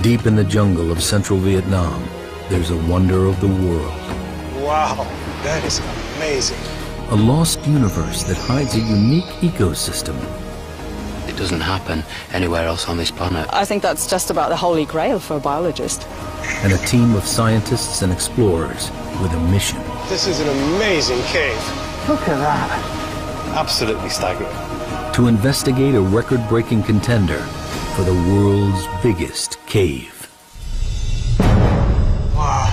Deep in the jungle of central Vietnam, there's a wonder of the world. Wow, that is amazing. A lost universe that hides a unique ecosystem. It doesn't happen anywhere else on this planet. I think that's just about the holy grail for a biologist. And a team of scientists and explorers with a mission. This is an amazing cave. Look at that. Absolutely staggering. To investigate a record-breaking contender for the world's biggest cave. Wow.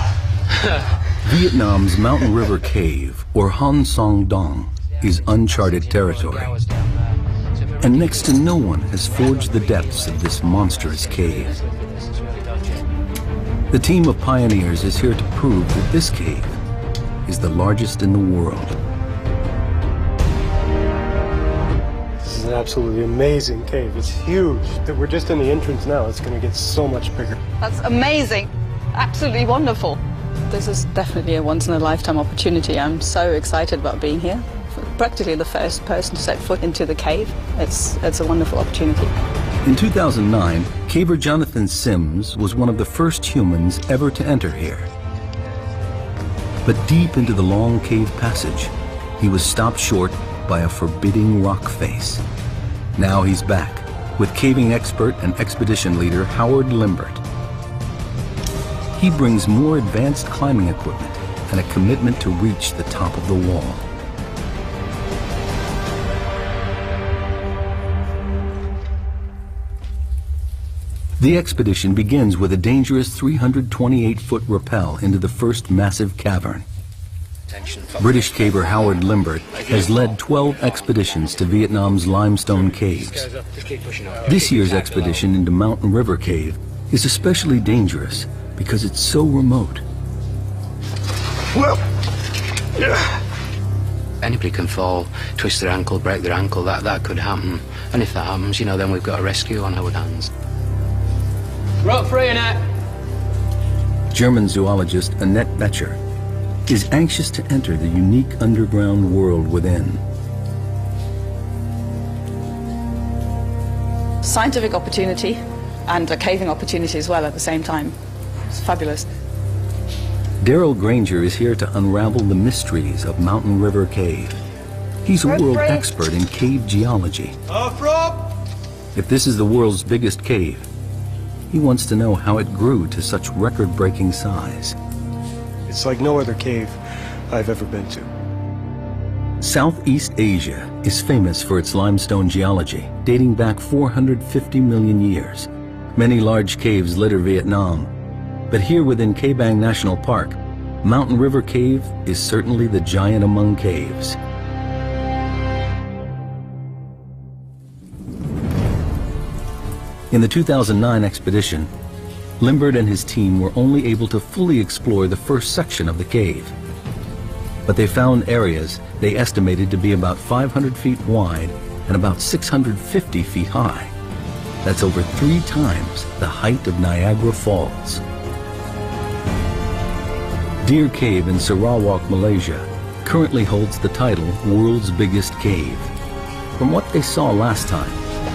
Vietnam's Mountain River Cave, or Han Song Dong, is uncharted territory. And next to no one has forged the depths of this monstrous cave. The team of pioneers is here to prove that this cave is the largest in the world. This is an absolutely amazing cave. It's huge. We're just in the entrance now. It's going to get so much bigger. That's amazing. Absolutely wonderful. This is definitely a once-in-a-lifetime opportunity. I'm so excited about being here. Practically the first person to set foot into the cave. It's a wonderful opportunity. In 2009, caver Jonathan Sims was one of the first humans ever to enter here. But deep into the long cave passage, he was stopped short by a forbidding rock face. Now he's back with caving expert and expedition leader Howard Limbert. He brings more advanced climbing equipment and a commitment to reach the top of the wall. The expedition begins with a dangerous 328-foot rappel into the first massive cavern. British caver Howard Limbert has led 12 expeditions to Vietnam's limestone caves. This year's expedition into Mountain River Cave is especially dangerous because it's so remote. Well, Anybody can fall, twist their ankle, break their ankle, that could happen. And if that happens, you know, then we've got a rescue on our hands. Rope free, Annette. German zoologist Annette Becher is anxious to enter the unique underground world within. Scientific opportunity and a caving opportunity as well at the same time. It's fabulous. Daryl Granger is here to unravel the mysteries of Mountain River Cave. He's a world expert in cave geology. If this is the world's biggest cave, he wants to know how it grew to such record-breaking size. it's like no other cave I've ever been to. Southeast Asia is famous for its limestone geology, dating back 450 million years. Many large caves litter Vietnam, but here within Ca Bang National Park, Mountain River Cave is certainly the giant among caves. In the 2009 expedition, Limbert and his team were only able to fully explore the first section of the cave. But they found areas they estimated to be about 500 feet wide and about 650 feet high. That's over 3 times the height of Niagara Falls. Deer Cave in Sarawak, Malaysia, currently holds the title World's Biggest Cave. From what they saw last time,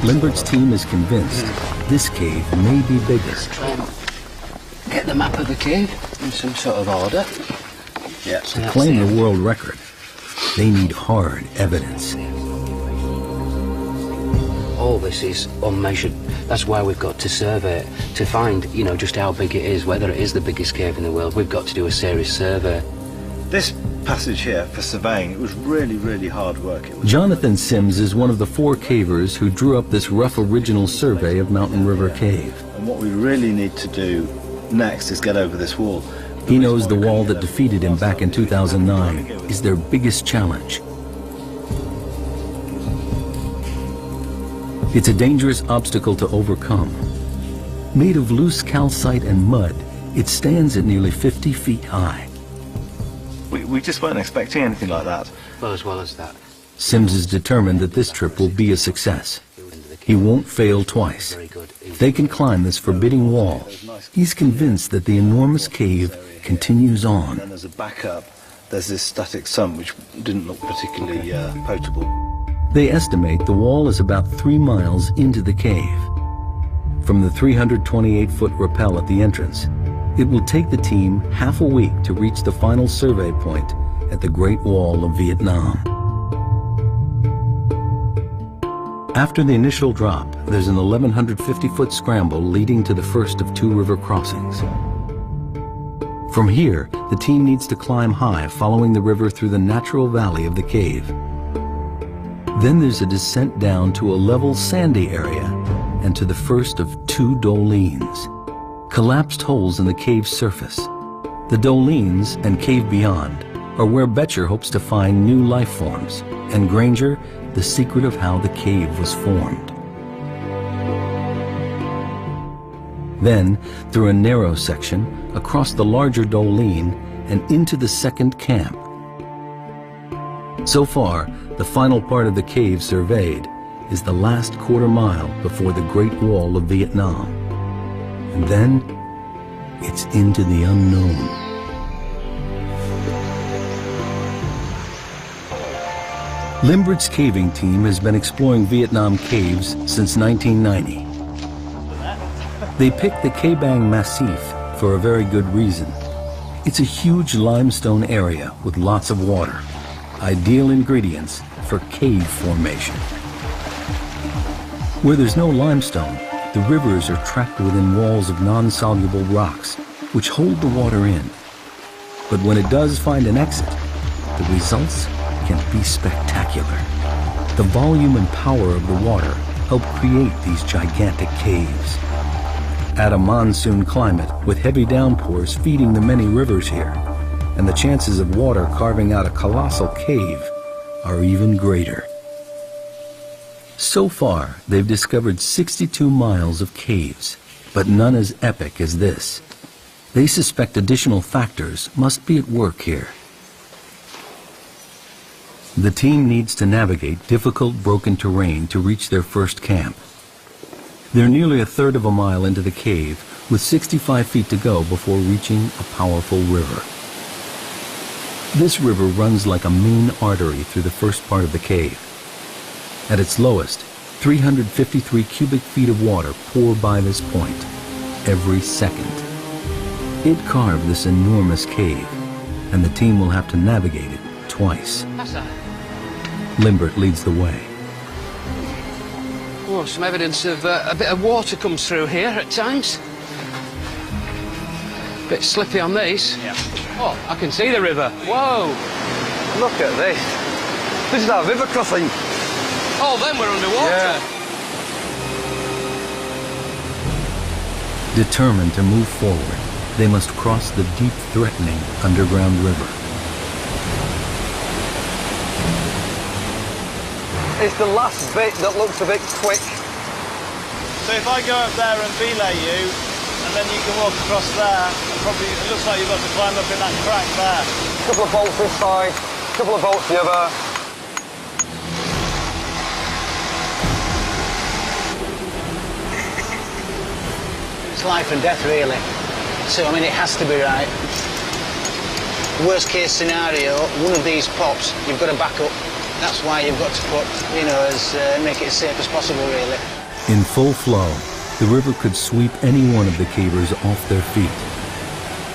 Limbert's team is convinced this cave may be bigger. Get the map of the cave in some sort of order. Yeah, To claim the world record, they need hard evidence. All this is unmeasured. That's why we've got to survey it, to find, you know, just how big it is, whether it is the biggest cave in the world. We've got to do a serious survey. This passage here for surveying, it was really hard work. Jonathan Sims is one of the 4 cavers who drew up this rough original survey of Mountain River Cave. And what we really need to do next is get over this wall. He knows the wall that defeated him back in 2009 is their biggest challenge. It's a dangerous obstacle to overcome. Made of loose calcite and mud, it stands at nearly 50 feet high. We just weren't expecting anything like that. Well, as well as that. Sims is determined that this trip will be a success. He won't fail twice. If they can climb this forbidding wall, he's convinced that the enormous cave continues on. And then there's a backup, there's this static sump which didn't look particularly potable. They estimate the wall is about 3 miles into the cave. From the 328-foot rappel at the entrance, it will take the team half a week to reach the final survey point at the Great Wall of Vietnam. After the initial drop, there's an 1,150-foot scramble leading to the first of 2 river crossings. From here, the team needs to climb high, following the river through the natural valley of the cave. Then there's a descent down to a level sandy area and to the first of 2 dolines, collapsed holes in the cave's surface. The dolines and cave beyond are where Betcher hopes to find new life forms, and Granger, the secret of how the cave was formed. Then, through a narrow section, across the larger doline, and into the second camp. So far, the final part of the cave surveyed is the last quarter mile before the Great Wall of Vietnam. And then, it's into the unknown. Limbrick's caving team has been exploring Vietnam caves since 1990. They picked the Ca Bang Massif for a very good reason. It's a huge limestone area with lots of water, ideal ingredients for cave formation. Where there's no limestone, the rivers are trapped within walls of non-soluble rocks, which hold the water in. But when it does find an exit, the results can be spectacular. The volume and power of the water help create these gigantic caves. Add a monsoon climate with heavy downpours feeding the many rivers here, and the chances of water carving out a colossal cave are even greater. So far, they've discovered 62 miles of caves, but none as epic as this. They suspect additional factors must be at work here. The team needs to navigate difficult, broken terrain to reach their first camp. They're nearly a third of a mile into the cave, with 65 feet to go before reaching a powerful river. This river runs like a main artery through the first part of the cave. At its lowest, 353 cubic feet of water pour by this point every second. It carved this enormous cave, and the team will have to navigate it twice. Limbrick leads the way. Oh, some evidence of a bit of water comes through here at times. Bit slippy on these. Yeah. Oh, I can see the river. Whoa! Look at this. This is our river crossing. Oh, then we're underwater. Yeah. Determined to move forward, they must cross the deep, threatening underground river. It's the last bit that looks a bit quick. So if I go up there and belay you, and then you can walk across there, and probably it looks like you've got to climb up in that crack there. Couple of bolts this side, couple of bolts the other. It's life and death, really. So, I mean, it has to be right. Worst case scenario, one of these pops, you've got to back up. That's why you've got to put, make it as safe as possible, really. In full flow, the river could sweep any one of the cavers off their feet.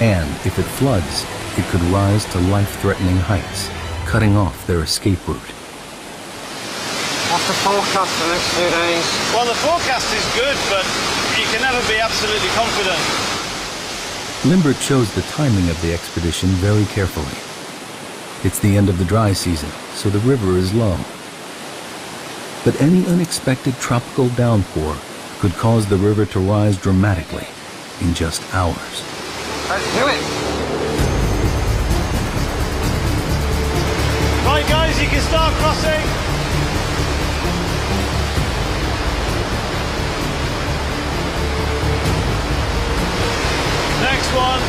And if it floods, it could rise to life-threatening heights, cutting off their escape route. What's the forecast for the next few days? Well, the forecast is good, but you can never be absolutely confident. Limbrick chose the timing of the expedition very carefully. It's the end of the dry season, so the river is low. But any unexpected tropical downpour could cause the river to rise dramatically in just hours. Let's do it! Right, guys, you can start crossing. Next one.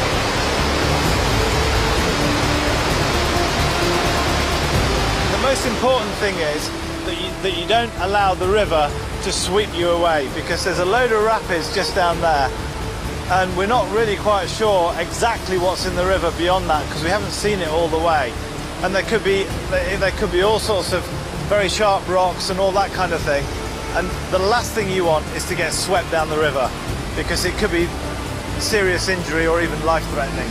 The most important thing is that you don't allow the river to sweep you away, because there's a load of rapids just down there, and we're not really quite sure exactly what's in the river beyond that, because we haven't seen it all the way. And there could be all sorts of very sharp rocks and all that kind of thing. And the last thing you want is to get swept down the river, because it could be serious injury or even life-threatening.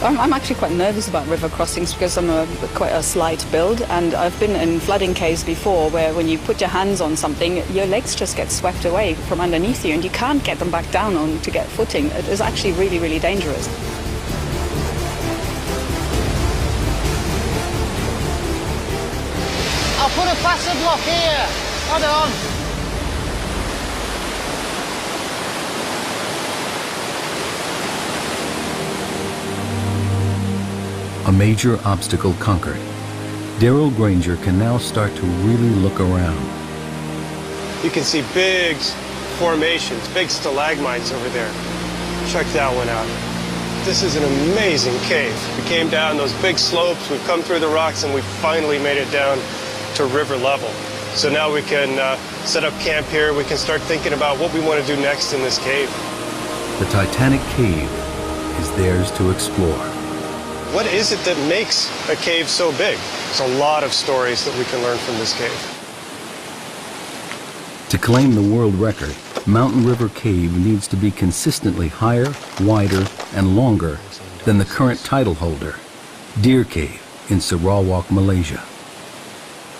I'm actually quite nervous about river crossings because I'm quite a slight build, and I've been in flooding caves before where when you put your hands on something, your legs just get swept away from underneath you and you can't get them back down on to get footing. It is actually really, really dangerous. I'll put a passive lock here. Hold on. A major obstacle conquered. Daryl Granger can now start to really look around. You can see big formations, big stalagmites over there. Check that one out. This is an amazing cave. We came down those big slopes, we've come through the rocks, and we finally made it down to river level. So now we can set up camp here. We can start thinking about what we want to do next in this cave. The Titanic cave is theirs to explore. What is it that makes a cave so big? There's a lot of stories that we can learn from this cave. To claim the world record, Mountain River Cave needs to be consistently higher, wider, and longer than the current title holder, Deer Cave in Sarawak, Malaysia.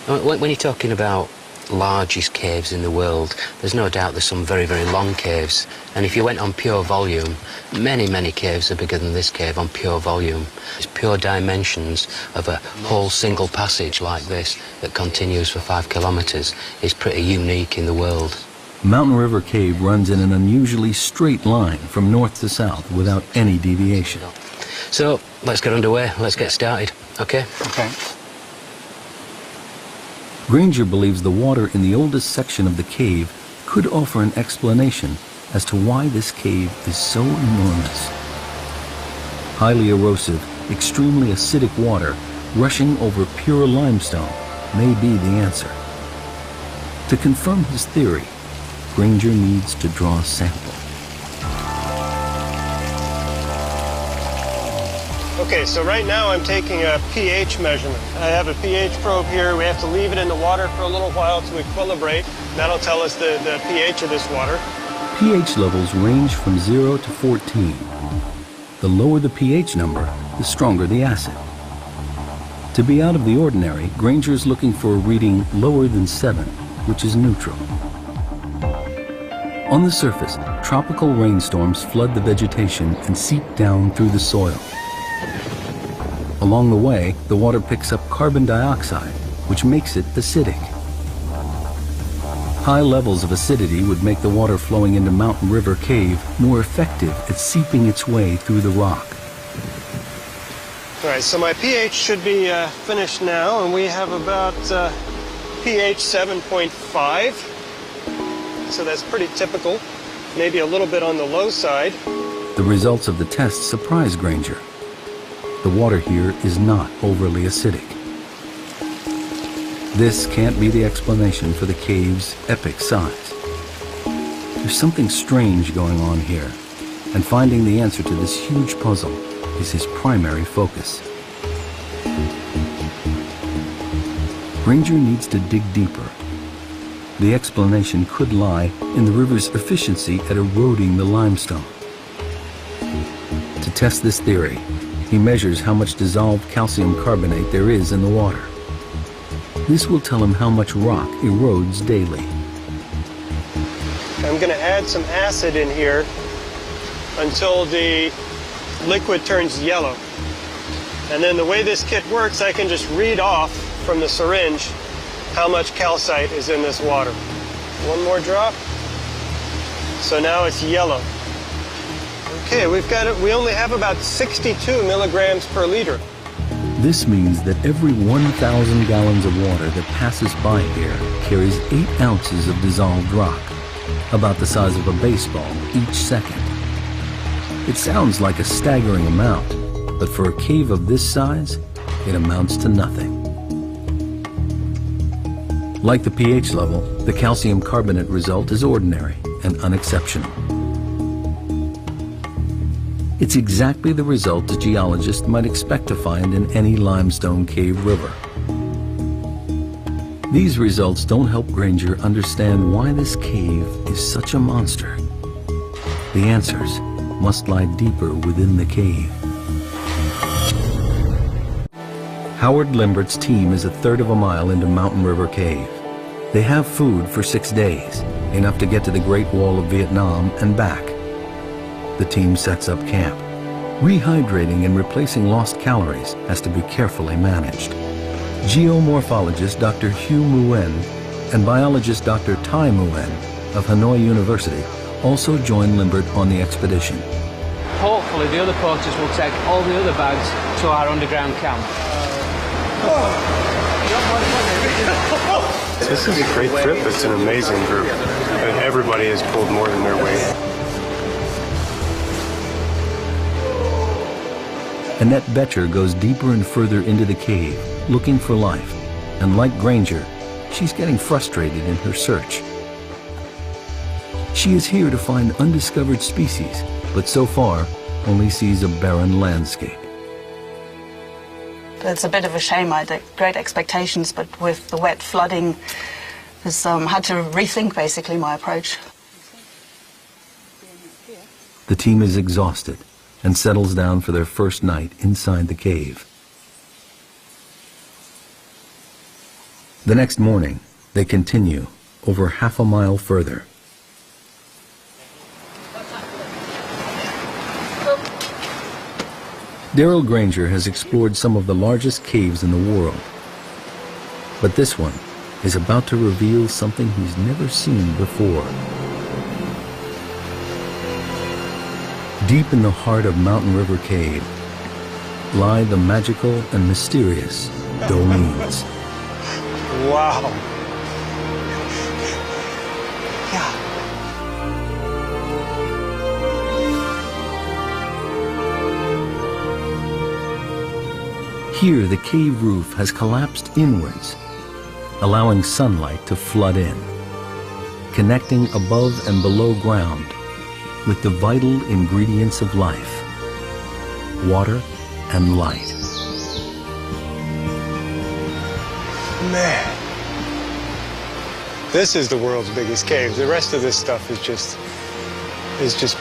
When you're talking about largest caves in the world, there's no doubt there's some very, very long caves. And if you went on pure volume, many, many caves are bigger than this cave on pure volume. It's pure dimensions of a whole single passage like this that continues for 5 kilometers is pretty unique in the world. Mountain River Cave runs in an unusually straight line from north to south without any deviation. So let's get underway. Let's get started. Okay? Okay. Granger believes the water in the oldest section of the cave could offer an explanation as to why this cave is so enormous. Highly erosive, extremely acidic water rushing over pure limestone may be the answer. To confirm his theory, Granger needs to draw a sample. Okay, so right now I'm taking a pH measurement. I have a pH probe here. We have to leave it in the water for a little while to equilibrate. That'll tell us the pH of this water. pH levels range from 0 to 14. The lower the pH number, the stronger the acid. To be out of the ordinary, Granger is looking for a reading lower than 7, which is neutral. On the surface, tropical rainstorms flood the vegetation and seep down through the soil. Along the way, the water picks up carbon dioxide, which makes it acidic. High levels of acidity would make the water flowing into Mountain River Cave more effective at seeping its way through the rock. All right, so my pH should be finished now, and we have about pH 7.5. So that's pretty typical, maybe a little bit on the low side. The results of the test surprise Granger. The water here is not overly acidic. This can't be the explanation for the cave's epic size. There's something strange going on here, and finding the answer to this huge puzzle is his primary focus. Granger needs to dig deeper. The explanation could lie in the river's efficiency at eroding the limestone. To test this theory, he measures how much dissolved calcium carbonate there is in the water. This will tell him how much rock erodes daily. I'm going to add some acid in here until the liquid turns yellow. And then the way this kit works, I can just read off from the syringe how much calcite is in this water. One more drop. So now it's yellow. Okay, we only have about 62 milligrams per liter. This means that every 1,000 gallons of water that passes by here carries 8 ounces of dissolved rock, about the size of a baseball each second. It sounds like a staggering amount, but for a cave of this size, it amounts to nothing. Like the pH level, the calcium carbonate result is ordinary and unexceptional. It's exactly the result a geologist might expect to find in any limestone cave river. These results don't help Granger understand why this cave is such a monster. The answers must lie deeper within the cave. Howard Limbert's team is a third of a mile into Mountain River Cave. They have food for 6 days, enough to get to the Great Wall of Vietnam and back. The team sets up camp. Rehydrating and replacing lost calories has to be carefully managed. Geomorphologist Dr. Hugh Nguyen and biologist Dr. Tai Nguyen of Hanoi University also join Limbert on the expedition. Hopefully the other porters will take all the other bags to our underground camp. This is a great trip. It's an amazing group. And everybody has pulled more than their weight. Annette Betcher goes deeper and further into the cave, looking for life. And like Granger, she's getting frustrated in her search. She is here to find undiscovered species, but so far only sees a barren landscape. It's a bit of a shame. I had great expectations, but with the wet flooding, I had to rethink basically my approach. The team is exhausted and settles down for their first night inside the cave. The next morning, they continue over half a mile further. Daryl Granger has explored some of the largest caves in the world. But this one is about to reveal something he's never seen before. Deep in the heart of Mountain River Cave lie the magical and mysterious dolines. Wow. Yeah. Here, the cave roof has collapsed inwards, allowing sunlight to flood in, connecting above and below ground with the vital ingredients of life, water and light. Man, this is the world's biggest cave. The rest of this stuff is just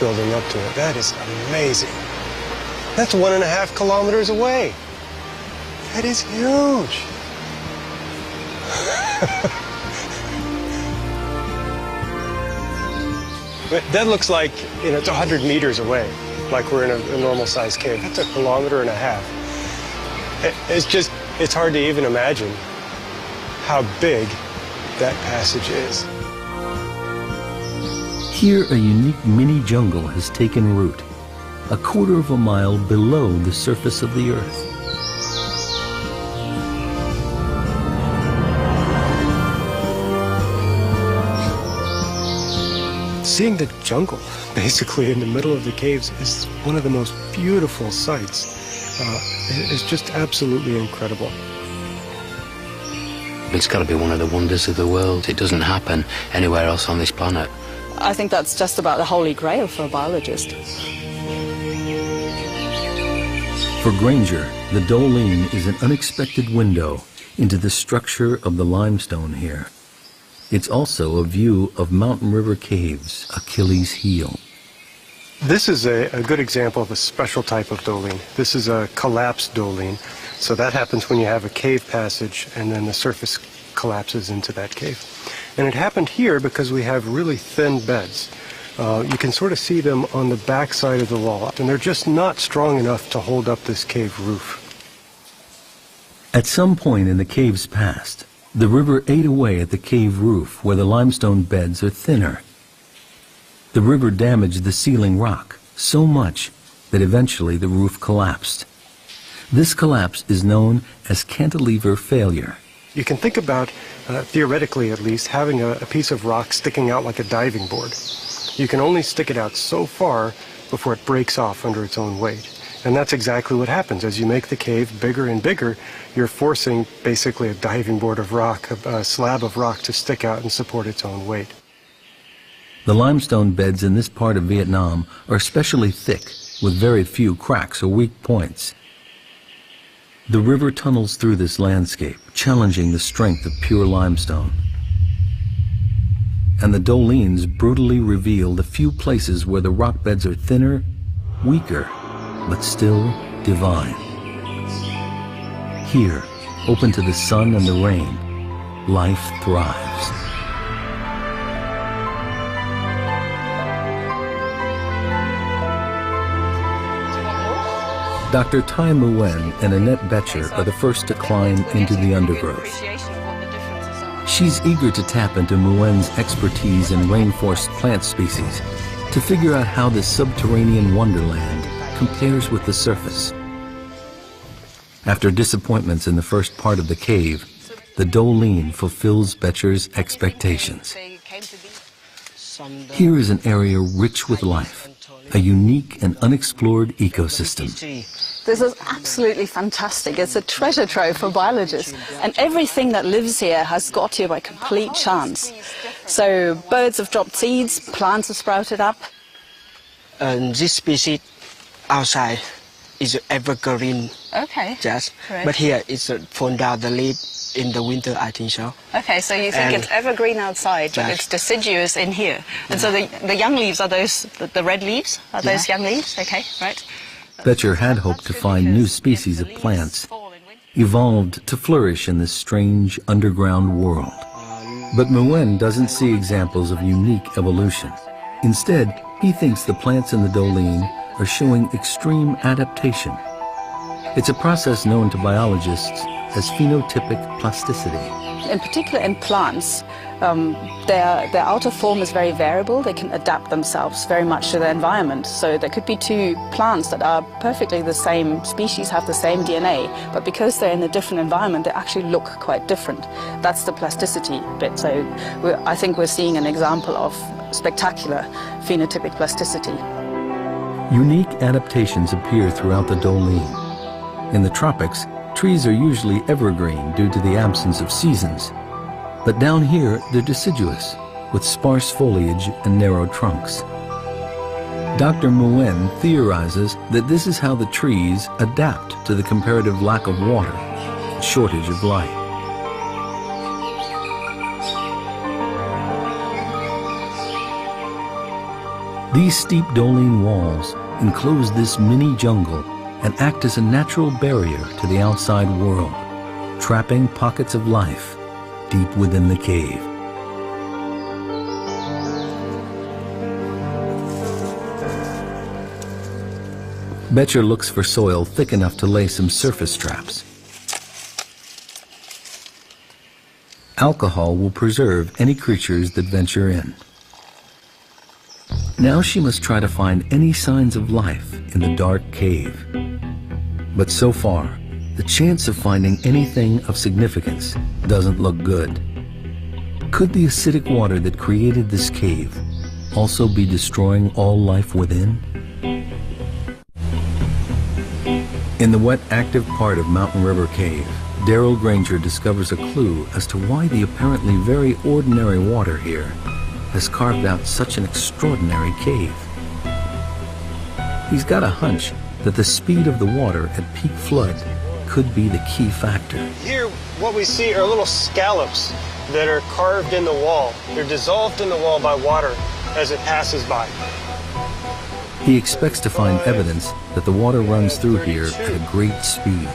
building up to it. That is amazing. That's 1.5 kilometers away. That is huge. That looks like, it's 100 meters away, like we're in a normal-sized cave. That's 1.5 kilometers. It's hard to even imagine how big that passage is. Here, a unique mini jungle has taken root, 1/4 mile below the surface of the earth. Seeing the jungle, basically in the middle of the caves, is one of the most beautiful sights. It's just absolutely incredible. It's got to be one of the wonders of the world. It doesn't happen anywhere else on this planet. I think that's just about the holy grail for a biologist. For Granger, the Doline is an unexpected window into the structure of the limestone here. It's also a view of Mountain River Cave's Achilles heel. This is a good example of a special type of doline. This is a collapsed doline. So that happens when you have a cave passage and then the surface collapses into that cave. And it happened here because we have really thin beds. You can sort of see them on the back side of the wall, and they're just not strong enough to hold up this cave roof. At some point in the cave's past, the river ate away at the cave roof where the limestone beds are thinner. The river damaged the ceiling rock so much that eventually the roof collapsed. This collapse is known as cantilever failure. You can think about, theoretically at least, having a piece of rock sticking out like a diving board. You can only stick it out so far before it breaks off under its own weight. And that's exactly what happens. As you make the cave bigger and bigger, you're forcing basically a diving board of rock, a slab of rock to stick out and support its own weight. The limestone beds in this part of Vietnam are especially thick, with very few cracks or weak points. The river tunnels through this landscape, challenging the strength of pure limestone. And the dolines brutally reveal the few places where the rock beds are thinner, weaker, but still divine. Here, open to the sun and the rain, life thrives. Dr. Tai Nguyen and Annette Betcher are the first to climb into the undergrowth. She's eager to tap into Nguyen's expertise in rainforest plant species to figure out how this subterranean wonderland compares with the surface. After disappointments in the first part of the cave, the Doline fulfills Betcher's expectations. Here is an area rich with life, a unique and unexplored ecosystem. This is absolutely fantastic. It's a treasure trove for biologists. And everything that lives here has got here by complete chance. So birds have dropped seeds, plants have sprouted up. This species outside is evergreen. Okay. Just, right. But here it's fall down the leaf in the winter, I think so. Okay, so you think it's evergreen outside, but it's deciduous in here. And so the young leaves are those, the red leaves? Are those young leaves? Okay, right. Betcher had hoped to find new species of plants, evolved to flourish in this strange underground world. But Nguyen doesn't see examples of unique evolution. Instead, he thinks the plants in the Doline are showing extreme adaptation. It's a process known to biologists as phenotypic plasticity. In particular in plants, their outer form is very variable. They can adapt themselves very much to their environment. So there could be two plants that are perfectly the same species, have the same DNA, but because they're in a different environment, they actually look quite different. That's the plasticity bit. So I think we're seeing an example of spectacular phenotypic plasticity. Unique adaptations appear throughout the Doline. In the tropics, trees are usually evergreen due to the absence of seasons. But down here, they're deciduous, with sparse foliage and narrow trunks. Dr. Nguyen theorizes that this is how the trees adapt to the comparative lack of water and shortage of light. These steep Doline walls enclose this mini jungle and act as a natural barrier to the outside world, trapping pockets of life deep within the cave. Betcher looks for soil thick enough to lay some surface traps. Alcohol will preserve any creatures that venture in. Now she must try to find any signs of life in the dark cave. But so far, the chance of finding anything of significance doesn't look good. Could the acidic water that created this cave also be destroying all life within? In the wet, active part of Mountain River Cave, Daryl Granger discovers a clue as to why the apparently very ordinary water here has carved out such an extraordinary cave. He's got a hunch that the speed of the water at peak flood could be the key factor. Here, what we see are little scallops that are carved in the wall. They're dissolved in the wall by water as it passes by. He expects to find evidence that the water runs through here at a great speed.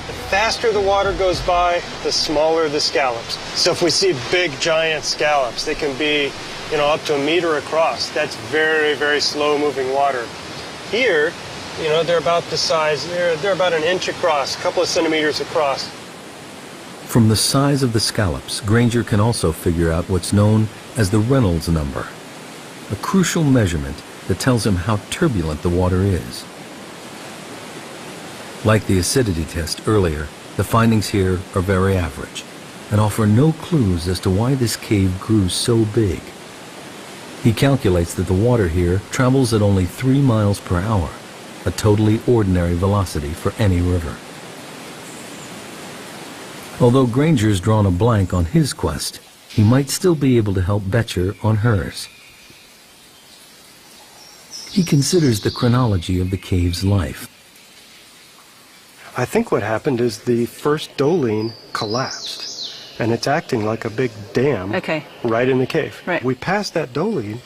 The faster the water goes by, the smaller the scallops. So if we see big, giant scallops, they can be, up to 1 meter across. That's very, very slow-moving water. Here, they're about the size, they're about 1 inch across, a couple of centimeters across. From the size of the scallops, Granger can also figure out what's known as the Reynolds number, a crucial measurement that tells him how turbulent the water is. Like the acidity test earlier, the findings here are very average and offer no clues as to why this cave grew so big. He calculates that the water here travels at only 3 miles per hour, a totally ordinary velocity for any river. Although Granger's drawn a blank on his quest, he might still be able to help Betcher on hers. He considers the chronology of the cave's life. I think what happened is the first doline collapsed, and it's acting like a big dam right in the cave. Right. We passed that doline,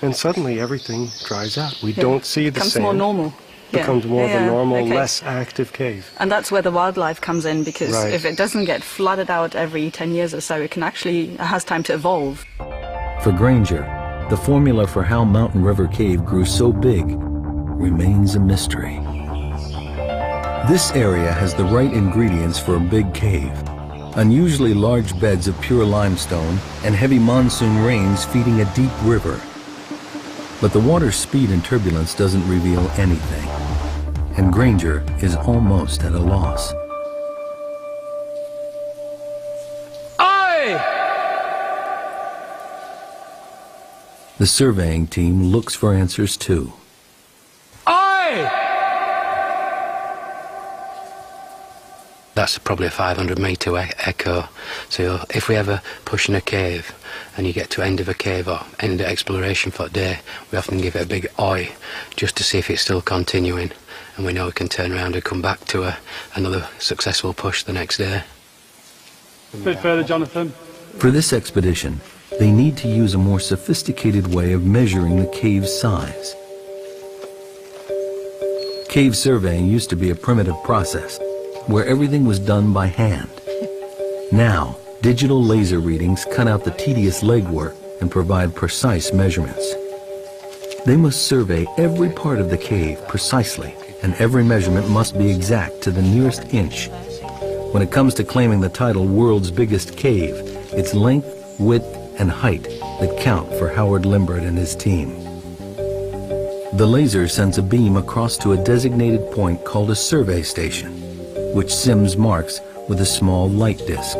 and suddenly everything dries out. We don't see the becomes sand. more normal. Becomes more of a normal, less active cave. And that's where the wildlife comes in, because Right. if it doesn't get flooded out every 10 years or so, it has time to evolve. For Granger, the formula for how Mountain River Cave grew so big remains a mystery. This area has the right ingredients for a big cave. Unusually large beds of pure limestone and heavy monsoon rains feeding a deep river. But the water's speed and turbulence doesn't reveal anything, and Granger is almost at a loss. Aye! The surveying team looks for answers too. Aye! That's probably a 500-metre echo. So if we ever push in a cave and you get to end of a cave or end of exploration for a day, we often give it a big oi just to see if it's still continuing, and we know we can turn around and come back to another successful push the next day. A bit further, Jonathan. For this expedition, they need to use a more sophisticated way of measuring the cave's size. Cave surveying used to be a primitive process, where everything was done by hand. Now, digital laser readings cut out the tedious legwork and provide precise measurements. They must survey every part of the cave precisely, and every measurement must be exact to the nearest inch. When it comes to claiming the title World's Biggest Cave, it's length, width, and height that count for Howard Limbert and his team. The laser sends a beam across to a designated point called a survey station, which Sims marks with a small light disc.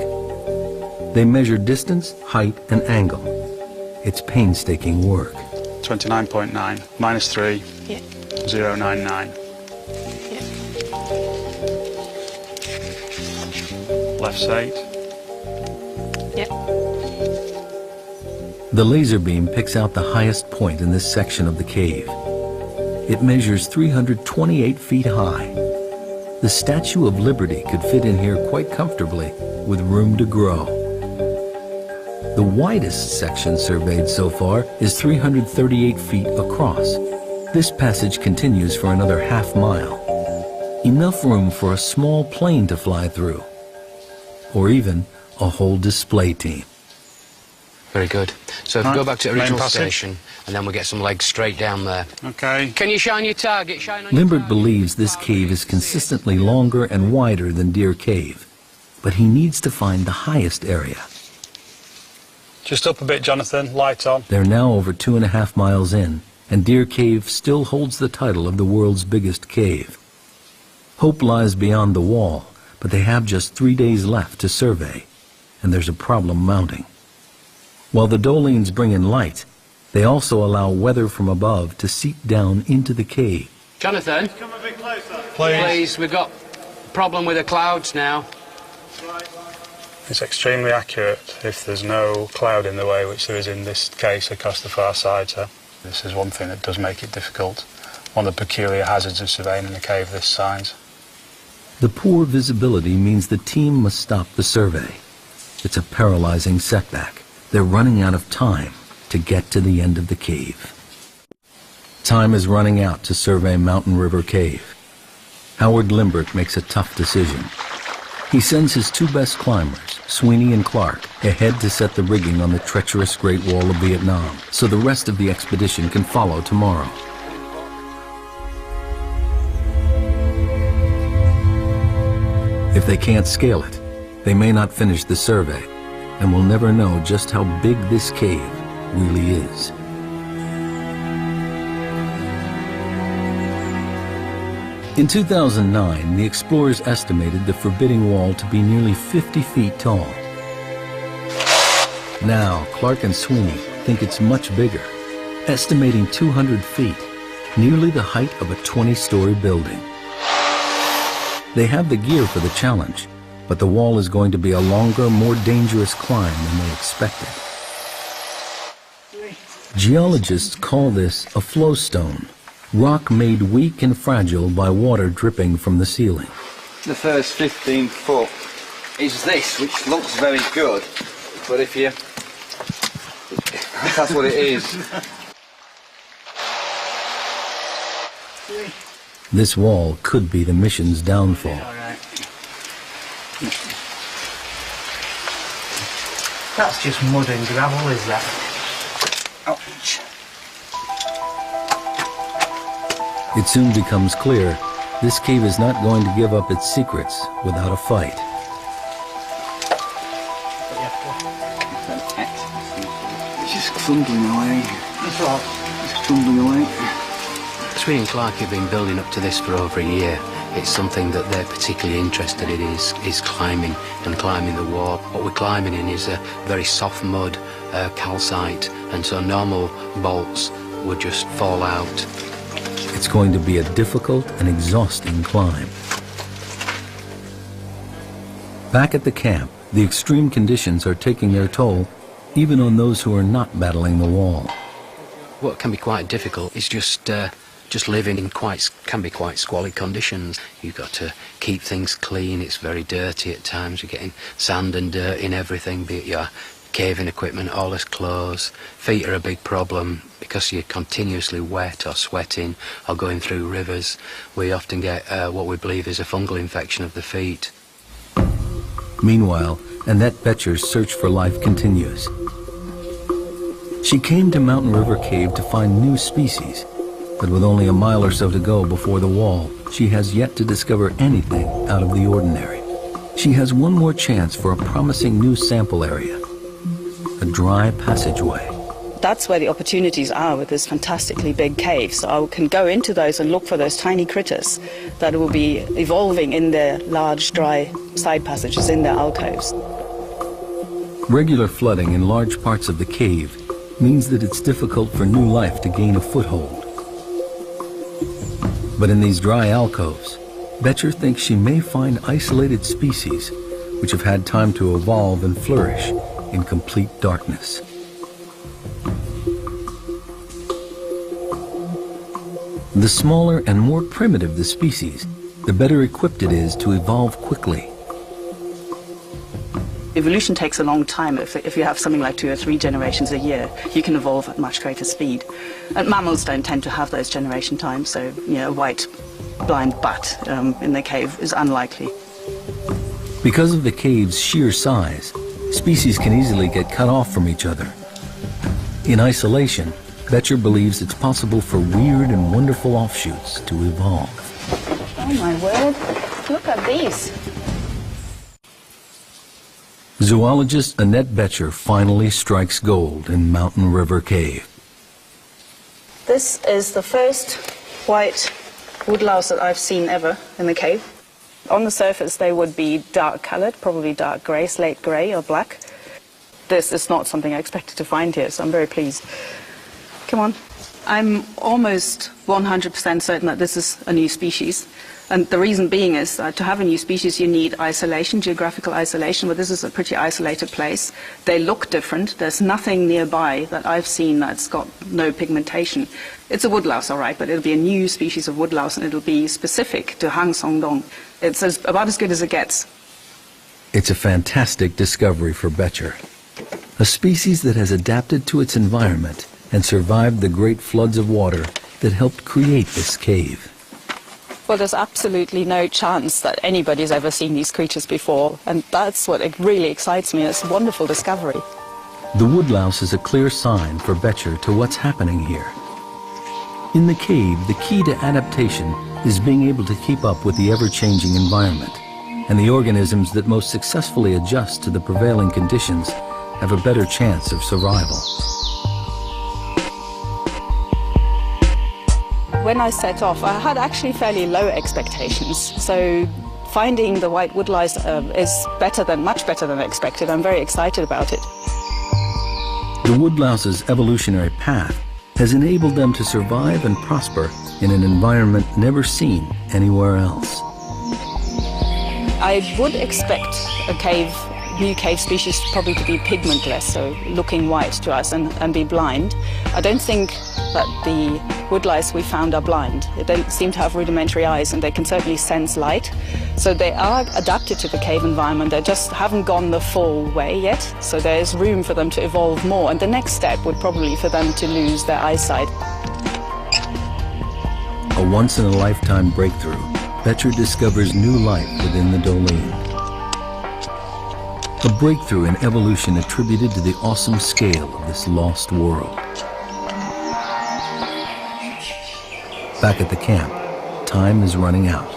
They measure distance, height, and angle. It's painstaking work. 29.9 minus 3, 0.99. Left's 8. The laser beam picks out the highest point in this section of the cave. It measures 328 feet high. The Statue of Liberty could fit in here quite comfortably, with room to grow. The widest section surveyed so far is 338 feet across. This passage continues for another half mile. Enough room for a small plane to fly through, or even a whole display team. Very good. So if we go back to the original station, and then we'll get some legs straight down there. Okay. Can you shine your target? Shine on your Limbert believes this cave is consistently longer and wider than Deer Cave, but he needs to find the highest area. Just up a bit, Jonathan. Light on. They're now over 2.5 miles in, and Deer Cave still holds the title of the world's biggest cave. Hope lies beyond the wall, but they have just 3 days left to survey, and there's a problem mounting. While the dolines bring in light, they also allow weather from above to seep down into the cave. Jonathan? Come a bit closer. Please, we've got a problem with the clouds now. It's extremely accurate if there's no cloud in the way, which there is in this case across the far side. So this is one thing that does make it difficult. One of the peculiar hazards of surveying in a cave this size. The poor visibility means the team must stop the survey. It's a paralyzing setback. They're running out of time to get to the end of the cave. Time is running out to survey Mountain River Cave. Howard Limbert makes a tough decision. He sends his 2 best climbers, Sweeney and Clark, ahead to set the rigging on the treacherous Great Wall of Vietnam, so the rest of the expedition can follow tomorrow. If they can't scale it, they may not finish the survey, and we'll never know just how big this cave really is. In 2009, the explorers estimated the forbidding wall to be nearly 50 feet tall. Now, Clark and Sweeney think it's much bigger, estimating 200 feet, nearly the height of a 20-story building. They have the gear for the challenge, but the wall is going to be a longer, more dangerous climb than they expected. Geologists call this a flowstone, rock made weak and fragile by water dripping from the ceiling. the first 15 foot is this, which looks very good, but if you... that's what it is. This wall could be the mission's downfall. That's just mud and gravel, is that? Ouch. It soon becomes clear this cave is not going to give up its secrets without a fight. It's just crumbling away. That's all. It's crumbling away. Sweeney and Clark have been building up to this for over a year. It's something that they're particularly interested in is climbing and climbing the wall. What we're climbing in is a very soft mud, calcite, and so normal bolts would just fall out. It's going to be a difficult and exhausting climb. Back at the camp, the extreme conditions are taking their toll, even on those who are not battling the wall. What can be quite difficult is just living in can be quite squalid conditions. You've got to keep things clean. It's very dirty at times. You're getting sand and dirt in everything, be it your caving equipment, all his clothes. Feet are a big problem because you're continuously wet or sweating or going through rivers. We often get what we believe is a fungal infection of the feet. Meanwhile, Annette Betcher's search for life continues. She came to Mountain River Cave to find new species, but with only a mile or so to go before the wall, she has yet to discover anything out of the ordinary. She has one more chance for a promising new sample area, a dry passageway. That's where the opportunities are with this fantastically big cave. So I can go into those and look for those tiny critters that will be evolving in their large, dry side passages, in their alcoves. Regular flooding in large parts of the cave means that it's difficult for new life to gain a foothold. But in these dry alcoves, Betcher thinks she may find isolated species which have had time to evolve and flourish in complete darkness. The smaller and more primitive the species, the better equipped it is to evolve quickly. Evolution takes a long time. If you have something like 2 or 3 generations a year, you can evolve at much greater speed. And mammals don't tend to have those generation times, so a white blind bat in the cave is unlikely. Because of the cave's sheer size, species can easily get cut off from each other. In isolation, Betcher believes it's possible for weird and wonderful offshoots to evolve. Oh my word, look at these. Zoologist Annette Betcher finally strikes gold in Mountain River Cave. This is the first white woodlouse that I've seen ever in the cave. On the surface they would be dark colored, probably dark grey, slate grey or black. This is not something I expected to find here, so I'm very pleased. Come on. I'm almost 100% certain that this is a new species. And the reason being is that to have a new species you need isolation, geographical isolation, but this is a pretty isolated place. They look different. There's nothing nearby that I've seen that's got no pigmentation. It's a woodlouse, all right, but it'll be a new species of woodlouse and it'll be specific to Hang Song Dong. It's about as good as it gets. It's a fantastic discovery for Betcher. A species that has adapted to its environment and survived the great floods of water that helped create this cave. Well, there's absolutely no chance that anybody's ever seen these creatures before, and that's what really excites me. It's a wonderful discovery. The woodlouse is a clear sign for Betcher to what's happening here. In the cave, the key to adaptation is being able to keep up with the ever-changing environment, and the organisms that most successfully adjust to the prevailing conditions have a better chance of survival. When I set off, I had actually fairly low expectations, so finding the white woodlouse is much better than expected. I'm very excited about it. The woodlouse's evolutionary path has enabled them to survive and prosper in an environment never seen anywhere else. I would expect new cave species probably to be pigmentless, so looking white to us and be blind. I don't think that the woodlice we found are blind. They seem to have rudimentary eyes, and they can certainly sense light. So they are adapted to the cave environment. They just haven't gone the full way yet. So there's room for them to evolve more. And the next step would probably be for them to lose their eyesight. A once-in-a-lifetime breakthrough, Becher discovers new life within the Doline. A breakthrough in evolution attributed to the awesome scale of this lost world. Back at the camp, time is running out.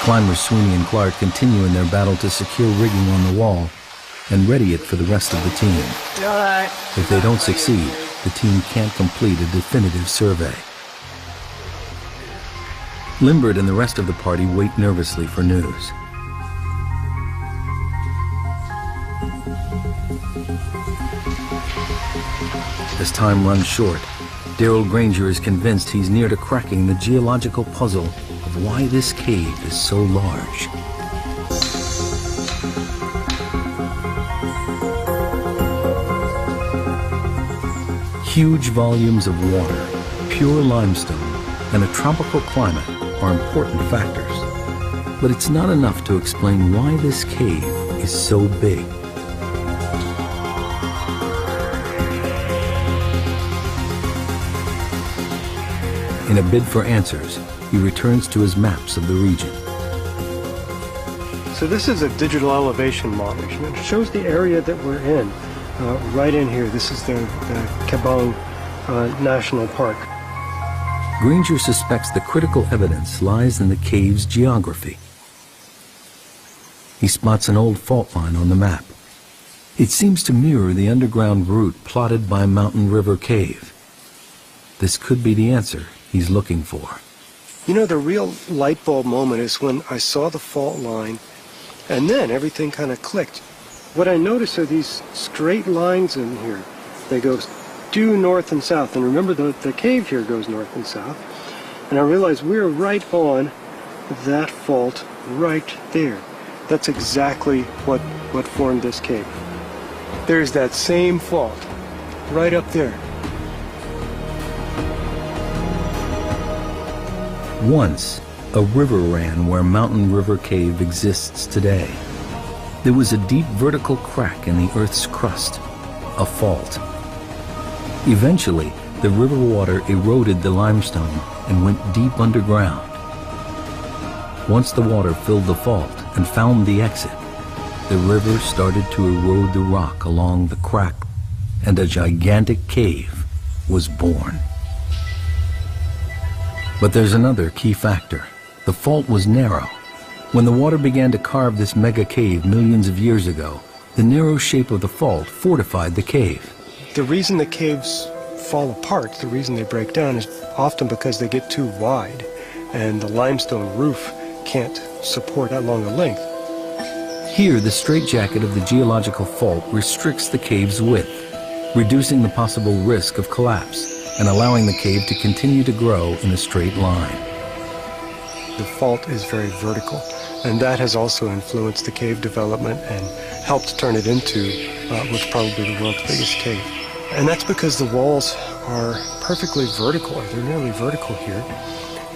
Climbers Sweeney and Clark continue in their battle to secure rigging on the wall and ready it for the rest of the team. If they don't succeed, the team can't complete a definitive survey. Limbert and the rest of the party wait nervously for news. As time runs short, Darrell Granger is convinced he's near to cracking the geological puzzle of why this cave is so large. Huge volumes of water, pure limestone, and a tropical climate are important factors. But it's not enough to explain why this cave is so big. In a bid for answers, he returns to his maps of the region. So this is a digital elevation model. It shows the area that we're in, right in here. This is the Kabong National Park. Granger suspects the critical evidence lies in the cave's geography. He spots an old fault line on the map. It seems to mirror the underground route plotted by Mountain River Cave. This could be the answer he's looking for. You know, the real light bulb moment is when I saw the fault line, and then everything kind of clicked. What I noticed are these straight lines in here. They go due north and south, and remember the cave here goes north and south. And I realized we're right on that fault right there. That's exactly what formed this cave. There's that same fault right up there. Once, a river ran where Mountain River Cave exists today. There was a deep vertical crack in the Earth's crust, a fault. Eventually, the river water eroded the limestone and went deep underground. Once the water filled the fault and found the exit, the river started to erode the rock along the crack, and a gigantic cave was born. But there's another key factor. The fault was narrow. When the water began to carve this mega cave millions of years ago, the narrow shape of the fault fortified the cave. The reason the caves fall apart, the reason they break down, is often because they get too wide and the limestone roof can't support that long a length. Here, the straitjacket of the geological fault restricts the cave's width, reducing the possible risk of collapse and allowing the cave to continue to grow in a straight line. The fault is very vertical, and that has also influenced the cave development and helped turn it into what's probably the world's biggest cave. And that's because the walls are perfectly vertical. They're nearly vertical here.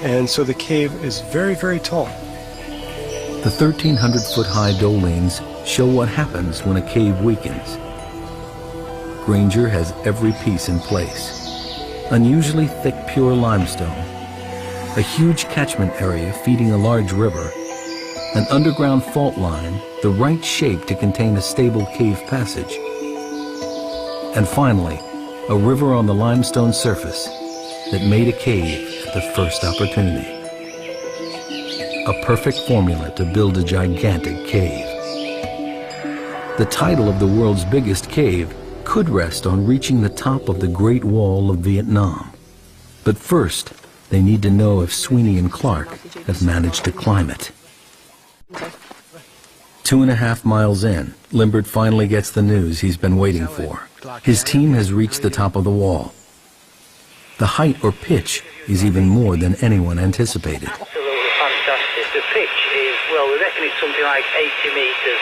And so the cave is very, very tall. The 1,300-foot-high dolines show what happens when a cave weakens. Granger has every piece in place. Unusually thick pure limestone, a huge catchment area feeding a large river, an underground fault line, the right shape to contain a stable cave passage, and finally, a river on the limestone surface that made a cave at the first opportunity. A perfect formula to build a gigantic cave. The title of the world's biggest cave could rest on reaching the top of the Great Wall of Vietnam. But first, they need to know if Sweeney and Clark have managed to climb it. 2.5 miles in, Limbert finally gets the news he's been waiting for. His team has reached the top of the wall. The height or pitch is even more than anyone anticipated. Absolutely fantastic. The pitch is, well, we reckon it's something like 80 metres.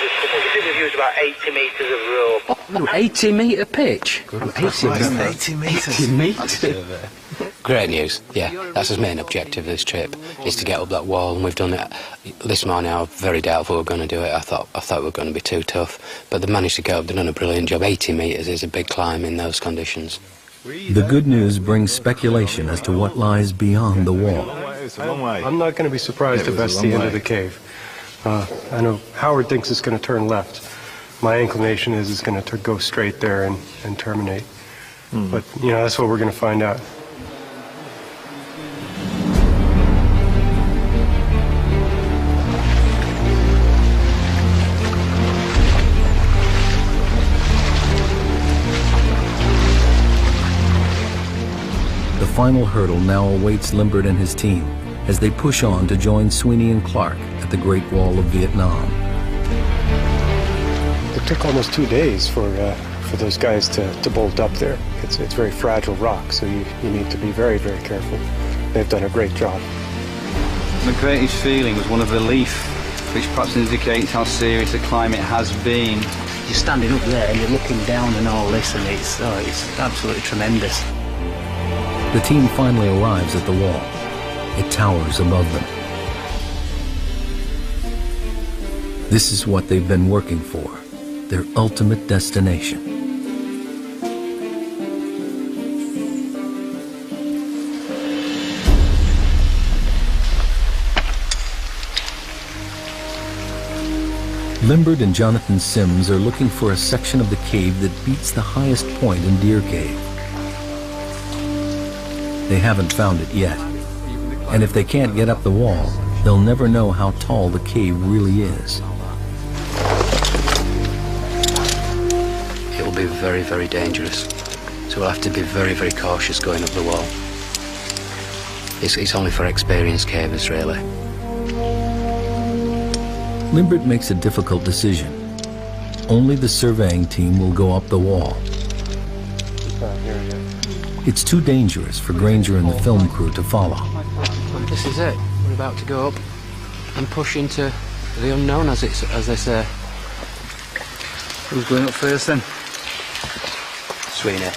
We think we've used about 80 metres of rope. 80-metre pitch. 80 metres. Great news. Yeah, that's his main objective of this trip, is to get up that wall, and we've done it. This morning I was very doubtful we were going to do it. I thought we were going to be too tough, but they managed to get up. They've done a brilliant job. 80 metres is a big climb in those conditions. The good news brings speculation as to what lies beyond the wall. I'm not going to be surprised if that's the end of the cave. I know Howard thinks it's going to turn left. My inclination is it's going to go straight there and terminate. But, you know, that's what we're going to find out. The final hurdle now awaits Limbert and his team as they push on to join Sweeney and Clark at the Great Wall of Vietnam. It took almost 2 days for those guys to bolt up there. It's very fragile rock, so you need to be very, very careful. They've done a great job. The greatest feeling was one of relief, which perhaps indicates how serious the climb it has been. You're standing up there and you're looking down and all this, and it's absolutely tremendous. The team finally arrives at the wall. It towers above them. This is what they've been working for, their ultimate destination. Limbert and Jonathan Sims are looking for a section of the cave that beats the highest point in Deer Cave. They haven't found it yet, and if they can't get up the wall, they'll never know how tall the cave really is. It will be very, very dangerous, so we'll have to be very, very cautious going up the wall. It's only for experienced cavers, really. Limbert makes a difficult decision. Only the surveying team will go up the wall. It's too dangerous for Granger and the film crew to follow. This is it. We're about to go up and push into the unknown, as they say. Who's going up first then? Sweeney.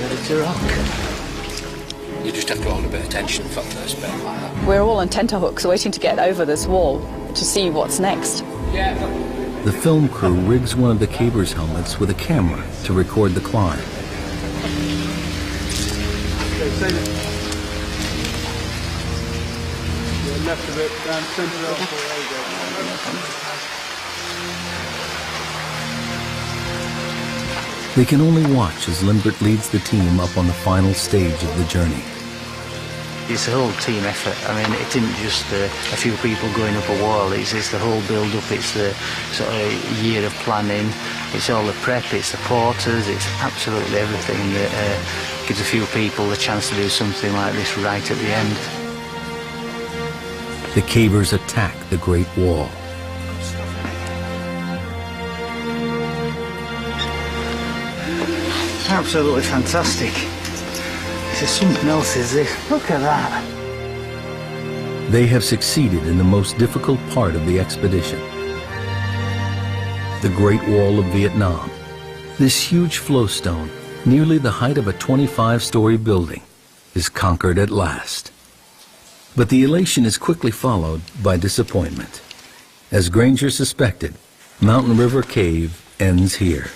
Ready to rock. You just have to hold a bit of tension for the first bit like that. We're all on tenterhooks waiting to get over this wall to see what's next. The film crew rigs one of the cavers' helmets with a camera to record the climb. Left of it, down centre They can only watch as Limbert leads the team up on the final stage of the journey. It's a whole team effort. I mean, it isn't just a few people going up a wall. It's the whole build-up. It's the sort of year of planning. It's all the prep. It's the porters. It's absolutely everything that gives a few people the chance to do something like this right at the end. The cavers attack the Great Wall. Absolutely fantastic. It's something else, is it? Look at that. They have succeeded in the most difficult part of the expedition. The Great Wall of Vietnam. This huge flowstone, nearly the height of a 25-story building, is conquered at last. But the elation is quickly followed by disappointment. As Granger suspected, Mountain River Cave ends here.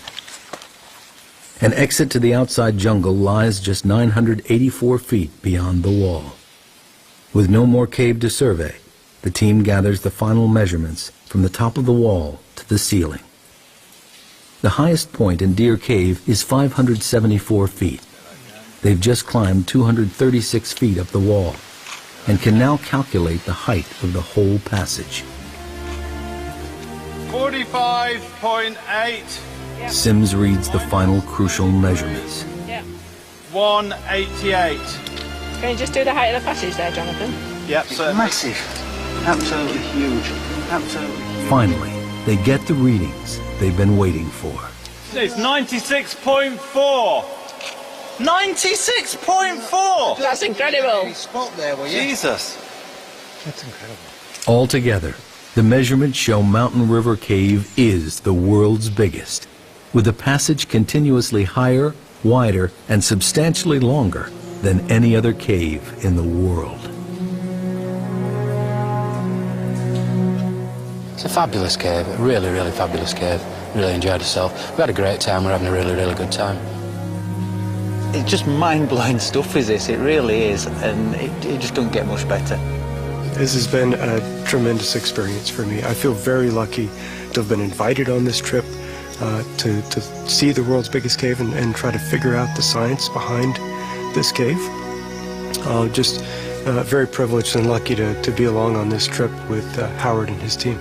An exit to the outside jungle lies just 984 feet beyond the wall. With no more cave to survey, the team gathers the final measurements from the top of the wall to the ceiling. The highest point in Deer Cave is 574 feet. They've just climbed 236 feet up the wall and can now calculate the height of the whole passage. 45.8. Sims reads the final crucial measurements. 188. Can you just do the height of the passage there, Jonathan? Yep, it's massive. Absolutely huge. Absolutely huge. Finally, they get the readings they've been waiting for. It's 96.4. 96.4! That's incredible. Spot there, will you? Jesus. That's incredible. Altogether, the measurements show Mountain River Cave is the world's biggest, with the passage continuously higher, wider, and substantially longer than any other cave in the world. It's a fabulous cave, a really, really fabulous cave. Really enjoyed ourselves. We had a great time, we're having a really, really good time. It's just mind-blowing stuff, is this? It really is, and it just doesn't get much better. This has been a tremendous experience for me. I feel very lucky to have been invited on this trip to see the world's biggest cave and try to figure out the science behind this cave. Just very privileged and lucky to be along on this trip with Howard and his team.